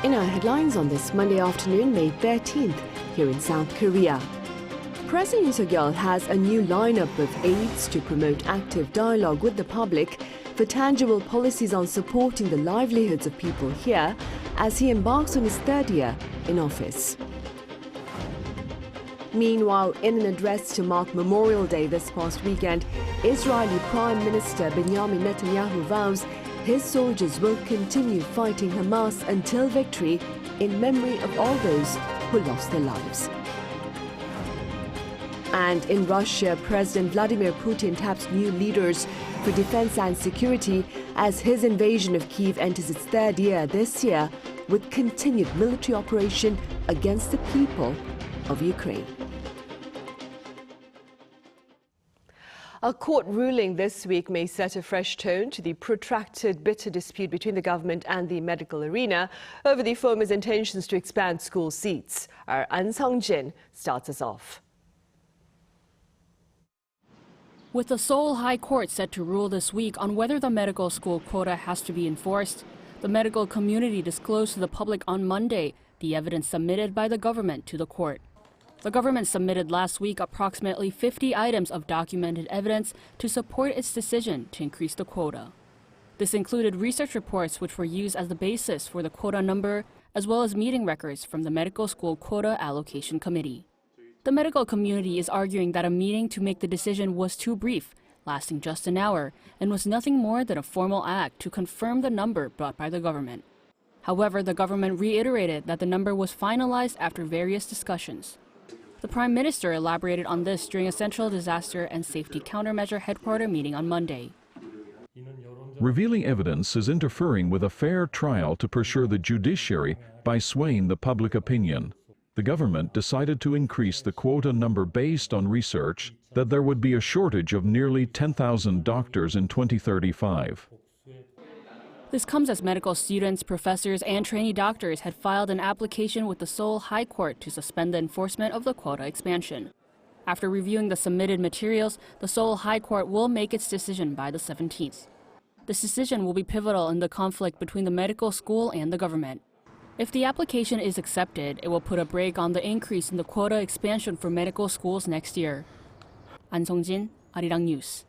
In our headlines on this Monday afternoon, May 13th, here in South Korea. President Yoon Tae-yul has a new lineup of aids to promote active dialogue with the public for tangible policies on supporting the livelihoods of people here as he embarks on his third year in office. Meanwhile, in an address to mark Memorial Day this past weekend, Israeli Prime Minister Benjamin Netanyahu vows his soldiers will continue fighting Hamas until victory in memory of all those who lost their lives. And in Russia, President Vladimir Putin taps new leaders for defense and security as his invasion of Kyiv enters its third year this year with continued military operation against the people of Ukraine. A court ruling this week may set a fresh tone to the protracted, bitter dispute between the government and the medical arena over the former's intentions to expand school seats. Our An Sung-jin starts us off. With the Seoul High Court set to rule this week on whether the medical school quota has to be enforced, the medical community disclosed to the public on Monday the evidence submitted by the government to the court. The government submitted last week approximately 50 items of documented evidence to support its decision to increase the quota. This included research reports which were used as the basis for the quota number, as well as meeting records from the Medical School Quota Allocation Committee. The medical community is arguing that a meeting to make the decision was too brief, lasting just an hour, and was nothing more than a formal act to confirm the number brought by the government. However, the government reiterated that the number was finalized after various discussions. The Prime Minister elaborated on this during a Central Disaster and Safety Countermeasure Headquarter meeting on Monday. Revealing evidence is interfering with a fair trial to pressure the judiciary by swaying the public opinion. The government decided to increase the quota number based on research that there would be a shortage of nearly 10,000 doctors in 2035. This comes as medical students, professors, and trainee doctors had filed an application with the Seoul High Court to suspend the enforcement of the quota expansion. After reviewing the submitted materials, the Seoul High Court will make its decision by the 17th. This decision will be pivotal in the conflict between the medical school and the government. If the application is accepted, it will put a brake on the increase in the quota expansion for medical schools next year. An Sung-jin, Arirang News.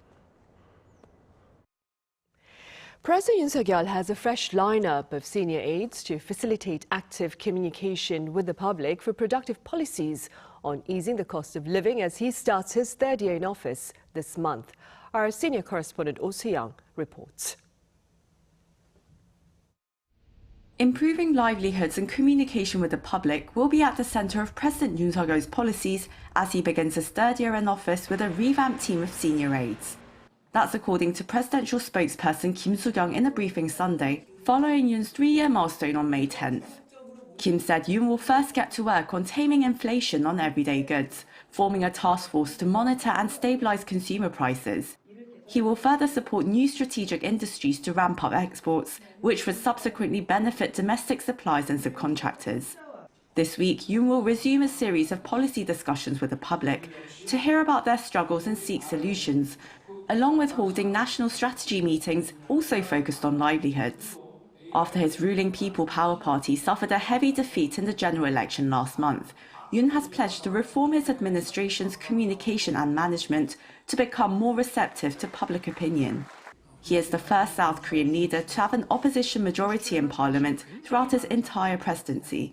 President Yoon Tae-yul has a fresh lineup of senior aides to facilitate active communication with the public for productive policies on easing the cost of living as he starts his third year in office this month. Our senior correspondent Oh Soo-young reports. Improving livelihoods and communication with the public will be at the centre of President Yoon Tae-yul's policies as he begins his third year in office with a revamped team of senior aides. That's according to presidential spokesperson Kim Soo-young in a briefing Sunday, following Yoon's three-year milestone on May 10th. Kim said Yoon will first get to work on taming inflation on everyday goods, forming a task force to monitor and stabilise consumer prices. He will further support new strategic industries to ramp up exports, which would subsequently benefit domestic suppliers and subcontractors. This week, Yoon will resume a series of policy discussions with the public to hear about their struggles and seek solutions, along with holding national strategy meetings also focused on livelihoods. After his ruling People Power Party suffered a heavy defeat in the general election last month, Yoon has pledged to reform his administration's communication and management to become more receptive to public opinion. He is the first South Korean leader to have an opposition majority in parliament throughout his entire presidency.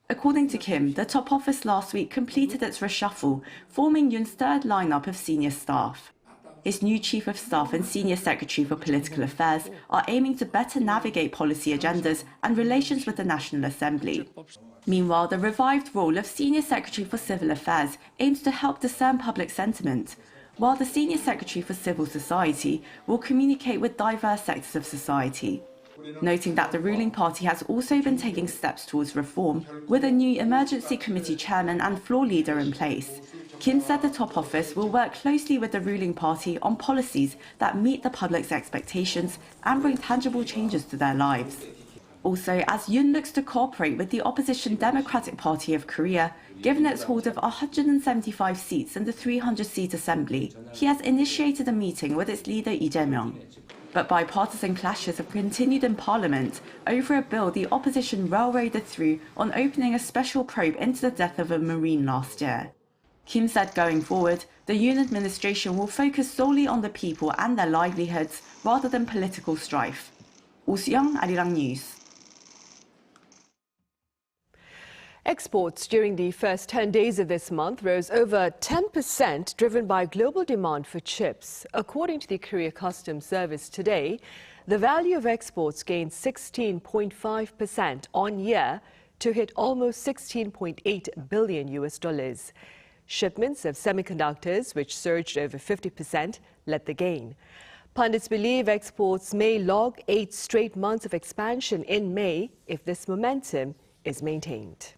According to Kim, the top office last week completed its reshuffle, forming Yoon's third lineup of senior staff. His new Chief of Staff and Senior Secretary for Political Affairs are aiming to better navigate policy agendas and relations with the National Assembly. Meanwhile, the revived role of Senior Secretary for Civil Affairs aims to help discern public sentiment, while the Senior Secretary for Civil Society will communicate with diverse sectors of society. Noting that the ruling party has also been taking steps towards reform, with a new Emergency Committee chairman and floor leader in place. Kim said the top office will work closely with the ruling party on policies that meet the public's expectations and bring tangible changes to their lives. Also, as Yoon looks to cooperate with the opposition Democratic Party of Korea, given its hold of 175 seats in the 300-seat assembly, he has initiated a meeting with its leader Lee Jae-myung. But bipartisan clashes have continued in Parliament over a bill the opposition railroaded through on opening a special probe into the death of a Marine last year. Kim said going forward, the Yoon administration will focus solely on the people and their livelihoods rather than political strife. Yoon, Arirang News. Exports during the first 10 days of this month rose over 10%, driven by global demand for chips. According to the Korea Customs Service today, the value of exports gained 16.5% on year to hit almost $16.8 billion. Shipments of semiconductors, which surged over 50%, led the gain. Pundits believe exports may log 8 straight months of expansion in May if this momentum is maintained.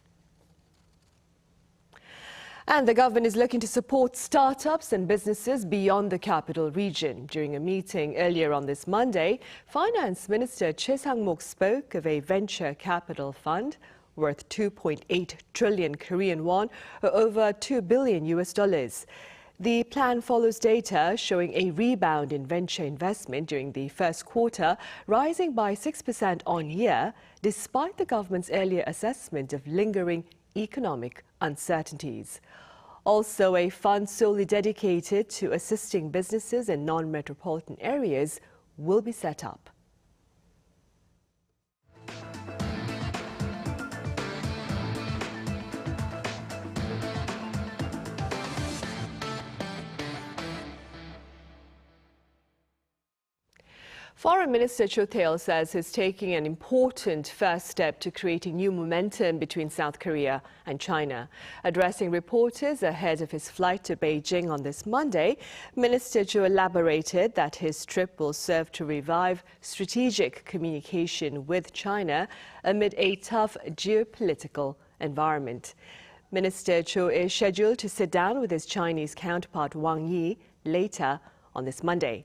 And the government is looking to support startups and businesses beyond the capital region. During a meeting earlier on this Monday, Finance Minister Choi Sang-mok spoke of a venture capital fund worth 2.8 trillion Korean won, or over $2 billion. The plan follows data showing a rebound in venture investment during the first quarter, rising by 6% on year, despite the government's earlier assessment of lingering economic uncertainties. Also, a fund solely dedicated to assisting businesses in non-metropolitan areas will be set up. Foreign Minister Cho Tae-yul says he's taking an important first step to creating new momentum between South Korea and China. Addressing reporters ahead of his flight to Beijing on this Monday, Minister Cho elaborated that his trip will serve to revive strategic communication with China amid a tough geopolitical environment. Minister Cho is scheduled to sit down with his Chinese counterpart Wang later on this Monday.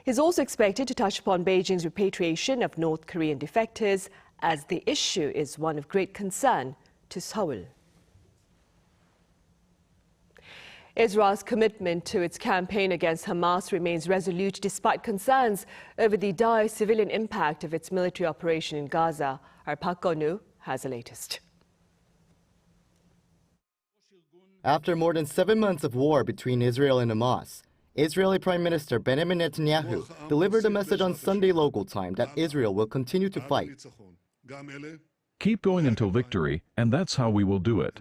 He's also expected to touch upon Beijing's repatriation of North Korean defectors, as the issue is one of great concern to Seoul. Israel's commitment to its campaign against Hamas remains resolute despite concerns over the dire civilian impact of its military operation in Gaza. Our Park Go-nu has the latest. After more than 7 months of war between Israel and Hamas, Israeli Prime Minister Benjamin Netanyahu delivered a message on Sunday local time that Israel will continue to fight. Keep going until victory, and that's how we will do it.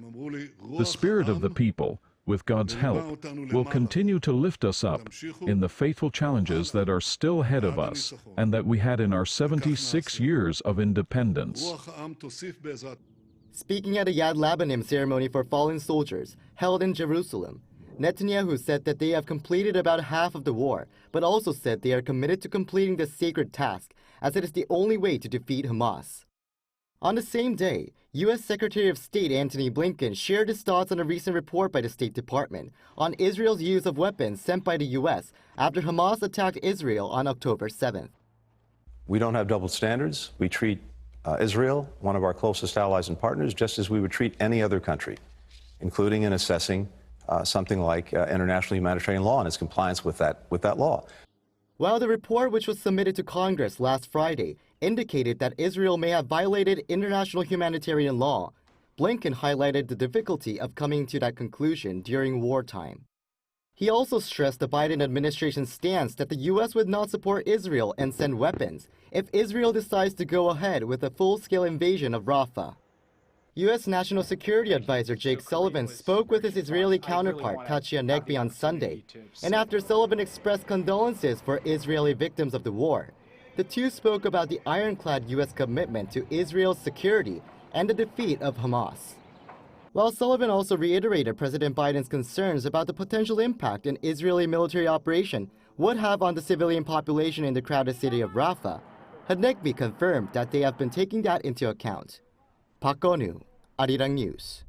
The spirit of the people, with God's help, will continue to lift us up in the faithful challenges that are still ahead of us and that we had in our 76 years of independence. Speaking at a Yad Labanim ceremony for fallen soldiers held in Jerusalem, Netanyahu said that they have completed about half of the war, but also said they are committed to completing this sacred task, as it is the only way to defeat Hamas. On the same day, U.S. Secretary of State Antony Blinken shared his thoughts on a recent report by the State Department on Israel's use of weapons sent by the U.S. after Hamas attacked Israel on October 7th. We don't have double standards. We treat Israel, one of our closest allies and partners, just as we would treat any other country, including in assessing something like international humanitarian law and its compliance with that law. While the report, which was submitted to Congress last Friday, indicated that Israel may have violated international humanitarian law, Blinken highlighted the difficulty of coming to that conclusion during wartime. He also stressed the Biden administration's stance that the U.S. would not support Israel and send weapons if Israel decides to go ahead with a full-scale invasion of Rafah. U.S. National Security Advisor Jake Sullivan spoke with his Israeli counterpart Katya Negbi on Sunday, and after Sullivan expressed condolences for Israeli victims of the war, the two spoke about the ironclad U.S. commitment to Israel's security and the defeat of Hamas. While Sullivan also reiterated President Biden's concerns about the potential impact an Israeli military operation would have on the civilian population in the crowded city of Rafah, Negbi confirmed that they have been taking that into account. Park Go-nu, Arirang News.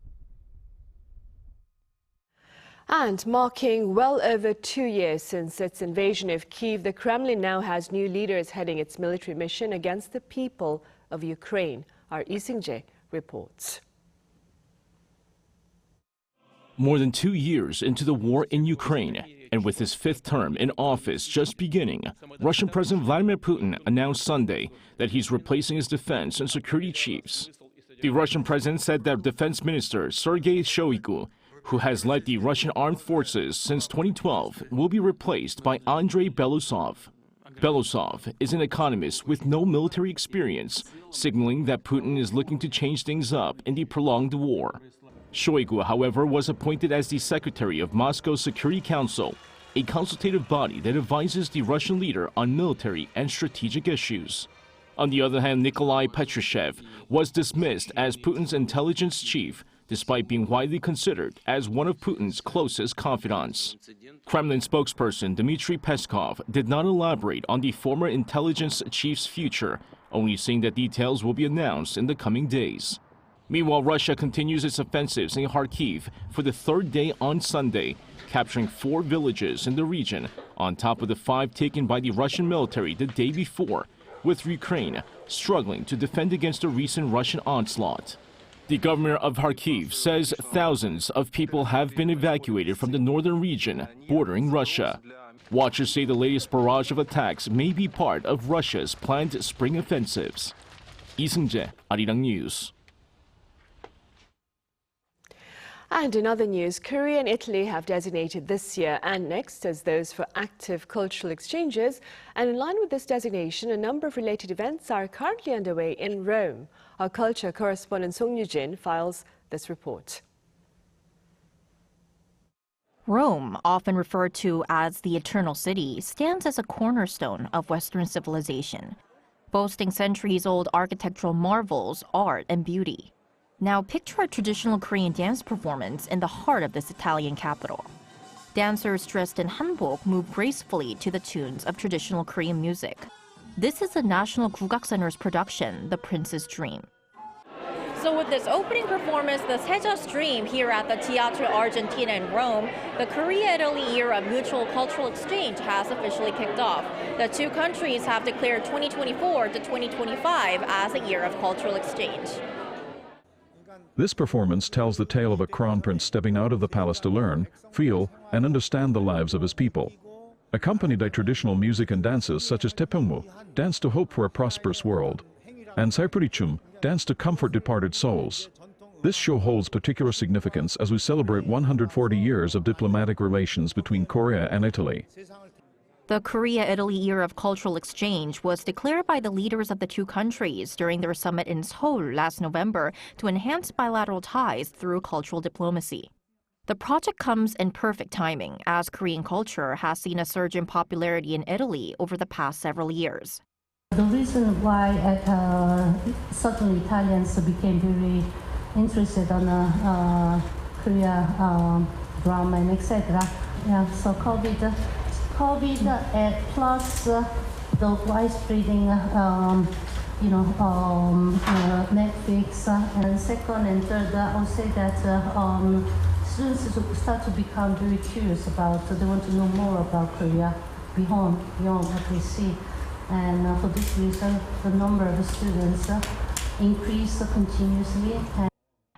And marking well over 2 years since its invasion of Kyiv, the Kremlin now has new leaders heading its military mission against the people of Ukraine. Our Lee Sing-jae reports. More than 2 years into the war in Ukraine, And with his fifth term in office just beginning, Russian President Vladimir Putin announced Sunday that he's replacing his defense and security chiefs. The Russian president said that Defense Minister Sergei Shoigu, who has led the Russian armed forces since 2012, will be replaced by Andrei Belousov. Belousov is an economist with no military experience, signaling that Putin is looking to change things up in the prolonged war. Shoigu, however, was appointed as the secretary of Moscow's Security Council, a consultative body that advises the Russian leader on military and strategic issues. On the other hand, Nikolai Patrushev was dismissed as Putin's intelligence chief, despite being widely considered as one of Putin's closest confidants. Kremlin spokesperson Dmitry Peskov did not elaborate on the former intelligence chief's future, only saying that details will be announced in the coming days. Meanwhile, Russia continues its offensives in Kharkiv for the third day on Sunday, capturing 4 villages in the region, on top of the 5 taken by the Russian military the day before, with Ukraine struggling to defend against a recent Russian onslaught. The governor of Kharkiv says thousands of people have been evacuated from the northern region bordering Russia. Watchers say the latest barrage of attacks may be part of Russia's planned spring offensives. Lee Seung-jae, Arirang News. And in other news, Korea and Italy have designated this year and next as those for active cultural exchanges. And in line with this designation, a number of related events are currently underway in Rome. Our culture correspondent Song Yoo-jin files this report. Rome, often referred to as the Eternal City, stands as a cornerstone of Western civilization, boasting centuries-old architectural marvels, art, and beauty. Now picture a traditional Korean dance performance in the heart of this Italian capital. Dancers dressed in hanbok move gracefully to the tunes of traditional Korean music. This is the National Gugak Center's production, The Prince's Dream. So with this opening performance, the Seja's Dream here at the Teatro Argentina in Rome, the Korea-Italy year of mutual cultural exchange has officially kicked off. The two countries have declared 2024 to 2025 as a year of cultural exchange. This performance tells the tale of a crown prince stepping out of the palace to learn, feel, and understand the lives of his people. Accompanied by traditional music and dances such as Taepyeongmu, dance to hope for a prosperous world, and Saipurichum, dance to comfort departed souls. This show holds particular significance as we celebrate 140 years of diplomatic relations between Korea and Italy. The Korea-Italy Year of Cultural Exchange was declared by the leaders of the two countries during their summit in Seoul last November to enhance bilateral ties through cultural diplomacy. The project comes in perfect timing, as Korean culture has seen a surge in popularity in Italy over the past several years. The reason why certain Italians became very interested on Korea drama and etc. Yeah, so COVID plus the widespreading, Netflix, and second and third, I would say that students start to become very curious about. They want to know more about Korea beyond what they see, and for this reason, the number of students increase continuously.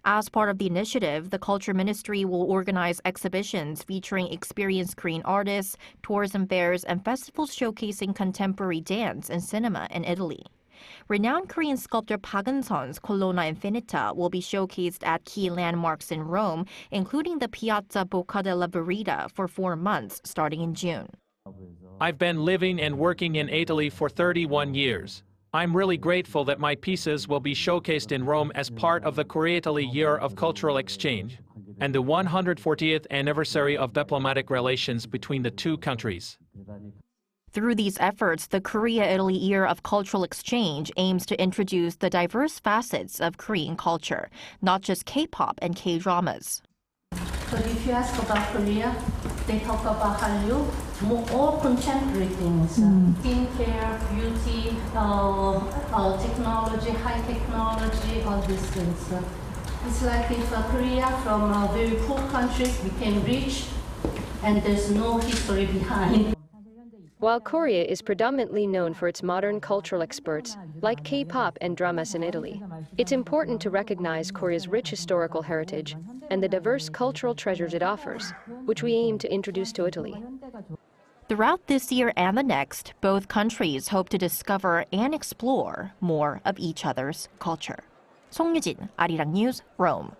As part of the initiative, the Culture Ministry will organize exhibitions featuring experienced Korean artists, tourism fairs, and festivals showcasing contemporary dance and cinema in Italy. Renowned Korean sculptor Park Eun-sun's Colonna Infinita will be showcased at key landmarks in Rome, including the Piazza Bocca della Verita, for 4 months, starting in June. I've been living and working in Italy for 31 years. I'm really grateful that my pieces will be showcased in Rome as part of the Korea-Italy Year of Cultural Exchange and the 140th anniversary of diplomatic relations between the two countries. Through these efforts, the Korea-Italy Year of Cultural Exchange aims to introduce the diverse facets of Korean culture, not just K-pop and K-dramas. So if you ask about Korea, they talk about Hallyu, all contemporary things, skincare, beauty, technology, high technology, all these things. It's like if Korea from very poor countries became rich and there's no history behind. While Korea is predominantly known for its modern cultural experts, like K-pop and dramas in Italy, it's important to recognize Korea's rich historical heritage and the diverse cultural treasures it offers, which we aim to introduce to Italy. Throughout this year and the next, both countries hope to discover and explore more of each other's culture. 송유진, Arirang News, Rome.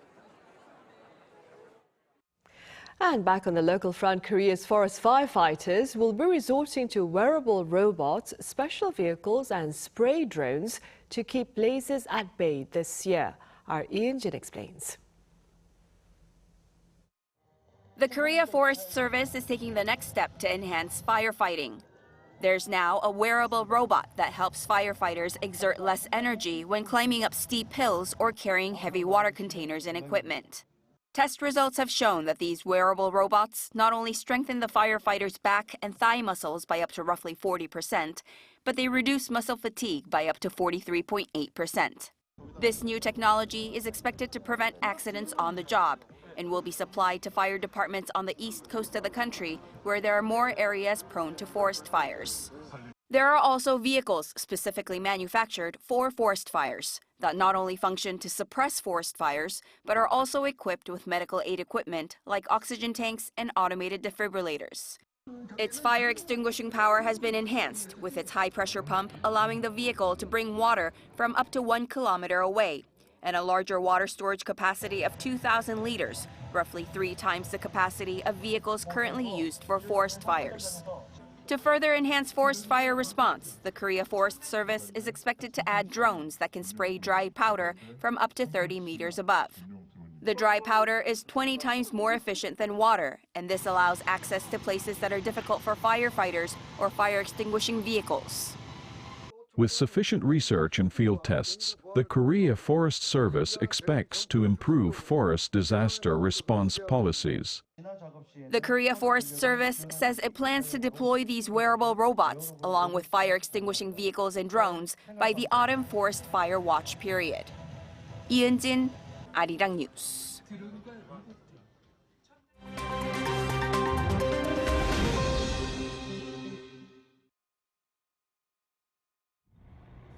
And back on the local front, Korea's forest firefighters will be resorting to wearable robots, special vehicles and spray drones to keep blazes at bay this year. Our Yoon explains. The Korea Forest Service is taking the next step to enhance firefighting. There's now a wearable robot that helps firefighters exert less energy when climbing up steep hills or carrying heavy water containers and equipment. Test results have shown that these wearable robots not only strengthen the firefighters' back and thigh muscles by up to roughly 40%, but they reduce muscle fatigue by up to 43.8%. This new technology is expected to prevent accidents on the job and will be supplied to fire departments on the east coast of the country, where there are more areas prone to forest fires. There are also vehicles specifically manufactured for forest fires that not only function to suppress forest fires, but are also equipped with medical aid equipment like oxygen tanks and automated defibrillators. Its fire extinguishing power has been enhanced with its high-pressure pump, allowing the vehicle to bring water from up to 1 kilometer away, and a larger water storage capacity of 2,000 liters, roughly 3 times the capacity of vehicles currently used for forest fires. To further enhance forest fire response, the Korea Forest Service is expected to add drones that can spray dry powder from up to 30 meters above. The dry powder is 20 times more efficient than water, and this allows access to places that are difficult for firefighters or fire extinguishing vehicles. With sufficient research and field tests, the Korea Forest Service expects to improve forest disaster response policies. The Korea Forest Service says it plans to deploy these wearable robots, along with fire extinguishing vehicles and drones, by the autumn forest fire watch period. 이은진, Arirang News.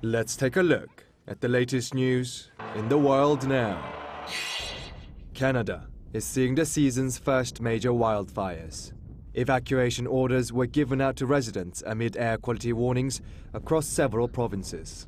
Let's take a look at the latest news in the world now. Canada is seeing the season's first major wildfires. Evacuation orders were given out to residents amid air quality warnings across several provinces.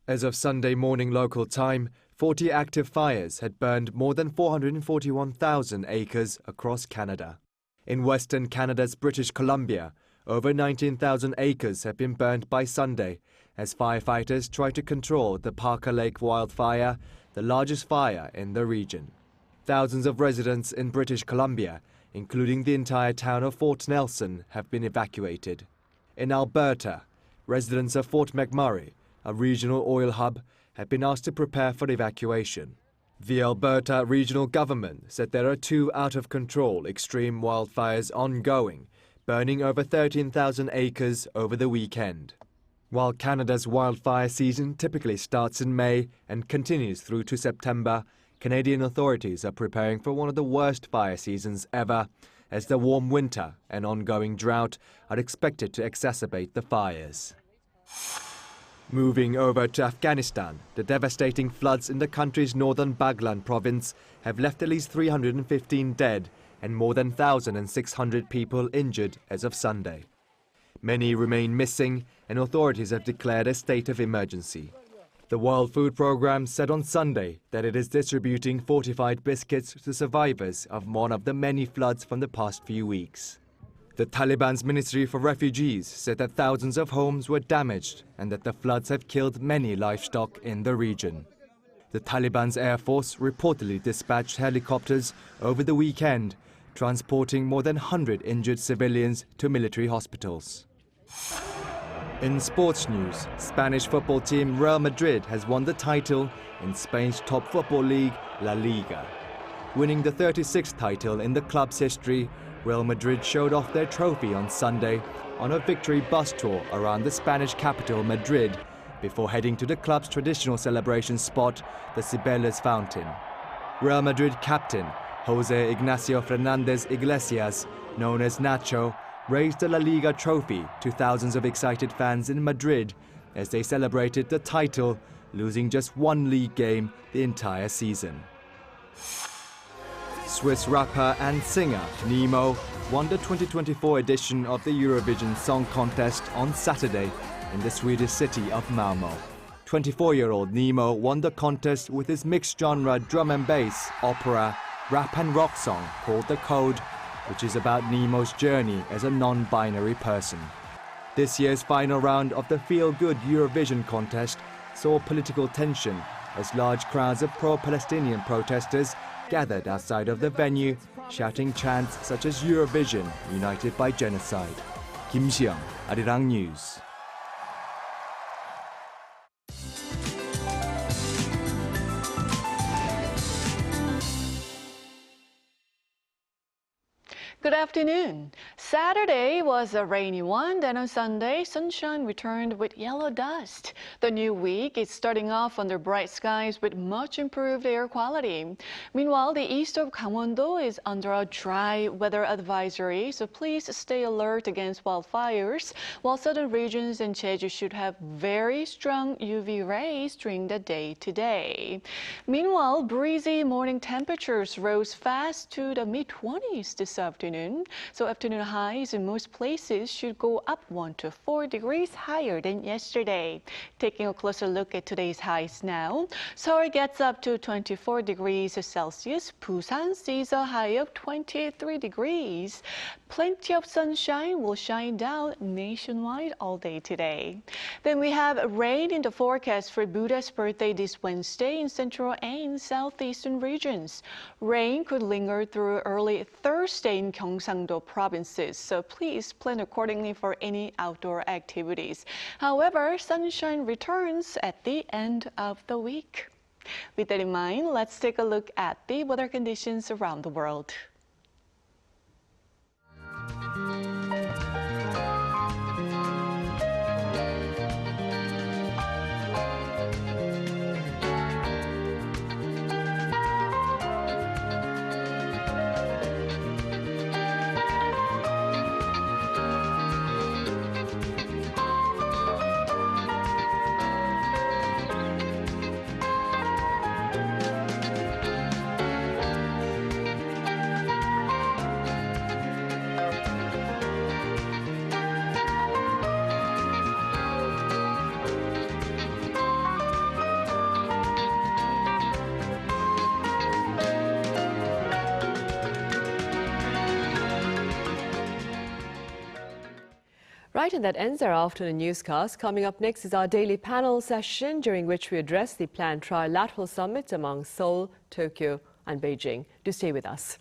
As of Sunday morning local time, 40 active fires had burned more than 441,000 acres across Canada. In Western Canada's British Columbia, over 19,000 acres have been burned by Sunday as firefighters try to control the Parker Lake wildfire, the largest fire in the region. Thousands of residents in British Columbia, including the entire town of Fort Nelson, have been evacuated. In Alberta, residents of Fort McMurray, a regional oil hub, have been asked to prepare for evacuation. The Alberta regional government said there are 2 out-of-control extreme wildfires ongoing, burning over 13,000 acres over the weekend. While Canada's wildfire season typically starts in May and continues through to September, Canadian authorities are preparing for one of the worst fire seasons ever, as the warm winter and ongoing drought are expected to exacerbate the fires. Moving over to Afghanistan, the devastating floods in the country's northern Baghlan province have left at least 315 dead and more than 1,600 people injured as of Sunday. Many remain missing, and authorities have declared a state of emergency. The World Food Programme said on Sunday that it is distributing fortified biscuits to survivors of one of the many floods from the past few weeks. The Taliban's Ministry for Refugees said that thousands of homes were damaged and that the floods have killed many livestock in the region. The Taliban's Air Force reportedly dispatched helicopters over the weekend, transporting more than 100 injured civilians to military hospitals. In sports news, Spanish football team Real Madrid has won the title in Spain's top football league, La Liga. Winning the 36th title in the club's history, Real Madrid showed off their trophy on Sunday on a victory bus tour around the Spanish capital, Madrid, before heading to the club's traditional celebration spot, the Cibeles Fountain. Real Madrid captain Jose Ignacio Fernandez Iglesias, known as Nacho, raised the La Liga trophy to thousands of excited fans in Madrid as they celebrated the title, losing just one league game the entire season. Swiss rapper and singer Nemo won the 2024 edition of the Eurovision Song Contest on Saturday in the Swedish city of Malmö. 24-year-old Nemo won the contest with his mixed-genre drum and bass, opera, rap and rock song called The Code, which is about Nemo's journey as a non-binary person. This year's final round of the feel-good Eurovision contest saw political tension as large crowds of pro-Palestinian protesters gathered outside of the venue, shouting chants such as Eurovision, united by genocide. Kim Siyoung, Arirang News. Good afternoon. Saturday was a rainy one, then on Sunday, sunshine returned with yellow dust. The new week is starting off under bright skies with much improved air quality. Meanwhile, the east of Gangwon-do is under a dry weather advisory, so please stay alert against wildfires, while southern regions and Jeju should have very strong UV rays during the day today. Meanwhile, breezy morning temperatures rose fast to the mid-20s this afternoon. So afternoon highs in most places should go up 1 to 4 degrees higher than yesterday. Taking a closer look at today's highs now. Seoul gets up to 24 degrees Celsius. Busan sees a high of 23 degrees. Plenty of sunshine will shine down nationwide all day today. Then we have rain in the forecast for Buddha's birthday this Wednesday in central and southeastern regions. Rain could linger through early Thursday in Gyeongsang-do provinces, so please plan accordingly for any outdoor activities. However, sunshine returns at the end of the week. With that in mind, let's take a look at the weather conditions around the world. Right, and that ends our afternoon newscast. Coming up next is our daily panel session, during which we address the planned trilateral summit among Seoul, Tokyo and Beijing. Do stay with us.